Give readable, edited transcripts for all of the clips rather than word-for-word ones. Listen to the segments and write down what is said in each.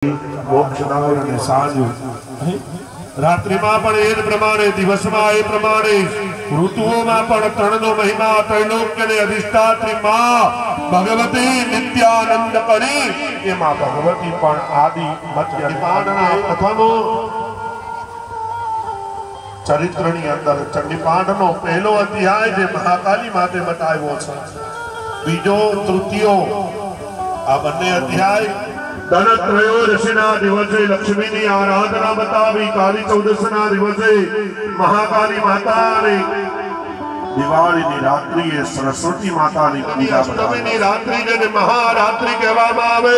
मोक्षदान અને સાંજ રાત્રિમાં પણ એ જ પ્રમાણે દિવસમાં એ પ્રમાણે ઋતુઓમાં પણ ત્રણનો મહિમા ત્રૈલોક્યને અધિષ્ઠાત્રી માં ભગવતી નિત્યાનંદ કરી એમાં ભગવતી પણ આદિ મધ્ય નિપાણના પ્રથમ ચરિત્રની અંદર ચંડીપાઠનો પહેલો અધ્યાય જે મહાકાલી માતે બતાવ્યો છે બીજો તૃતીયો આ બંને અધ્યાય ધનત્રયોદશીના દિવસે લક્ષ્મીની આરાધના બતાવી કાળી ચૌદશના દિવસે મહાકાલી માતાને દિવાળીની રાત્રિએ સરસ્વતી માતાની પૂજા અષ્ટમીની રાત્રિ જેને મહારાત્રિ કહેવામાં આવે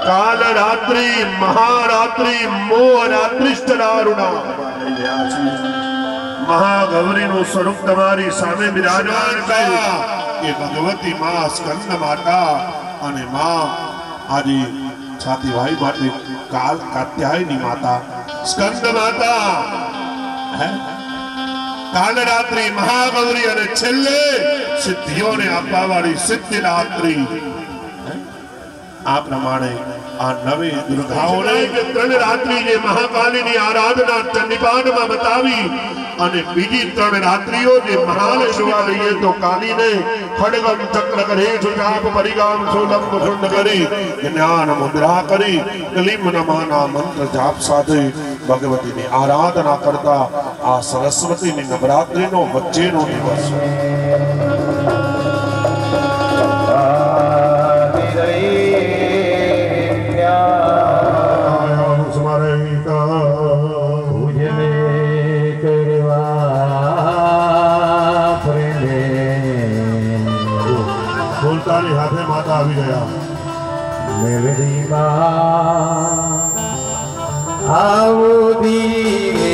કાલ રાત્રિ મહારાત્રિ મોહરાત્રિષ્ટ દારુણા મહાગૌરીનું સ્વરૂપ તમારી સામે બિરાજમાન છે એ ભગવતી માં સ્કંદ માતા અને માં आदि छाती भाई माते काल कात्यायनी माता स्कंद माता है काल रात्रि महागौरी अने छेल्ले सिद्धियों ने आपवा वाली सिद्धि रात्रि आ प्रमाणे आ नवे दुर्गाओने के त्रण रात्रि जे महाकाली नी आराधना चंडीपाठ में बतावी અને બીજી ત્રણ રાત્રિઓ જે મહાલક્ષ્મી લઈએ તો કાલીને ખડગમ ચક્ર કરે સુજાપ પરિગામ સોલમ મુખંડ કરી જ્ઞાન મુદ્રા કરી કલીમ નમાના મંત્ર જાપ સાથે ભગવતીની આરાધના કરતા આ સરસ્વતીની નવરાત્રિનો વચ્ચેનો દિવસ हाथे माता आ गया मेरी माँ आओ दीवे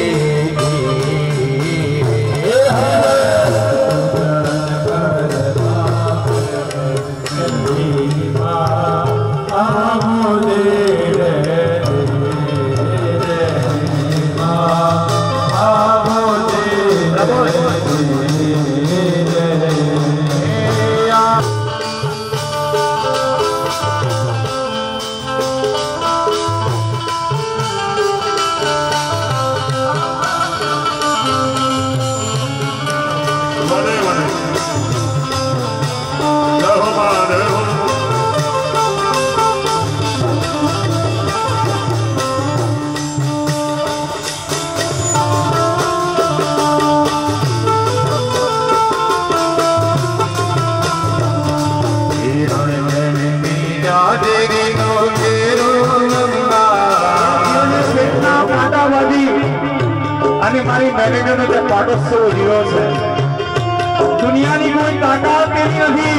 दुनिया की कोई ताकत नहीं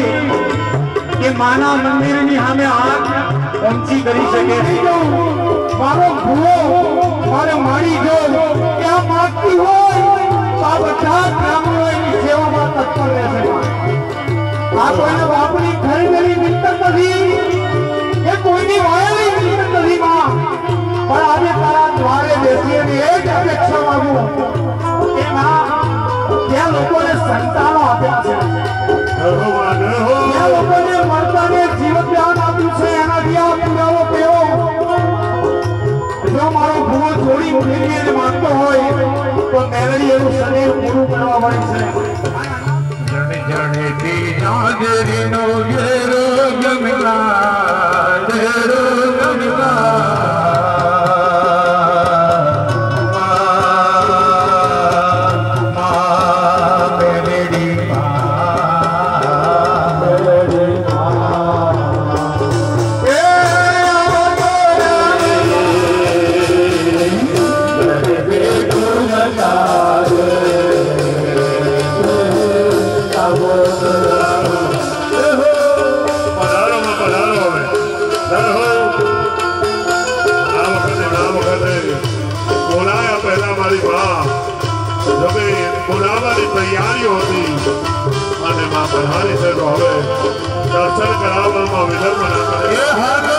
कि माना मंदिर की हमें हाथ ऊंची करी सके मारो भूलो मारे मारी जो क्या मांगती हो बच्चा सेवा में तत्पर रहते आ कोई अपनी खरीदेली मिलत नहीं ये कोई नहीं वायली मिलत नहीं मां पर आज तारा द्वारे बेसी ने एक अपेक्षा मांगू के मां क्या लोगों ने संतानो आप्या छे क्या लोगों ने मरताने जीवन दान आप्યું છે એના દિયા પુરાવો પેવો જો મારો ભૂવો છોડી ઉઠીને માંગતો હોય તો મેલડી એનું શરીર પૂરું કરવા વાળી છે જણે જણે કી નાગરીનો ઘેરો ગમલા ઘેરો ગમલા तैयारी होती અને માં બધાની છે તો હવે દર્શન કરાવવામાં વિલંબ ના કરે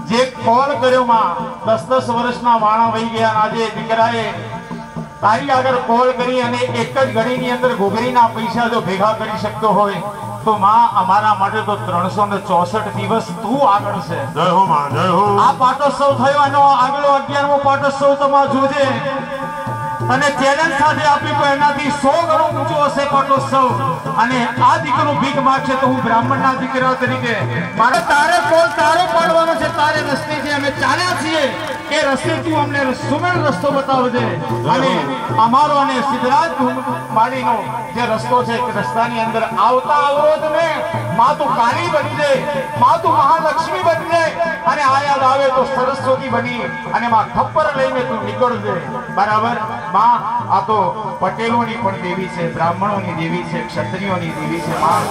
જે કોલ કર્યો માં 10-10 વર્ષના વાણા વહી ગયા આજે દીકરાએ તારી આગળ કોલ કરી અને એક જ ઘડીની અંદર ઘોઘરીના પૈસા જો ભેગા કરી શકતો હોય તો માં અમારા માટે તો 364 દિવસ તું આગળ છે. જય હો માં, જય હો. આ પાટોત્સવ થયો અને આગલો 11મો પાટોત્સવ તમા જોજે અને ચેલેન્જ સાથે આપી તો એનાથી 100 ગણો ઊંચો હશે પાટોત્સવ અને આ દીકરો ભીખ માગશે તો હું બ્રાહ્મણના દીકરા તરીકે મારે તારે કોલ તારો પાડવાનો છે, તારે રસ્તે છે અમે ચાલ્યા છીએ એ રસ્તે તું અમને સુમેળ રસ્તો બતાવજે અને અમારો અને સિદ્ધરાજ માળીનો જે રસ્તો છે કે રસ્તાની અંદર આવતા અવરોધને માં તું કાળી બની જાય, માં તું મહાલક્ષ્મી બની જાય અને આ યાદ આવે તો સરસ્વતી બની અને માં ખપ્પર લઈને તું નીકળજે. બરાબર માં આ તો પટેલોની પણ દેવી છે, બ્રાહ્મણોની દેવી છે, ક્ષત્રિયોની દેવી છે. માં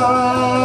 Hare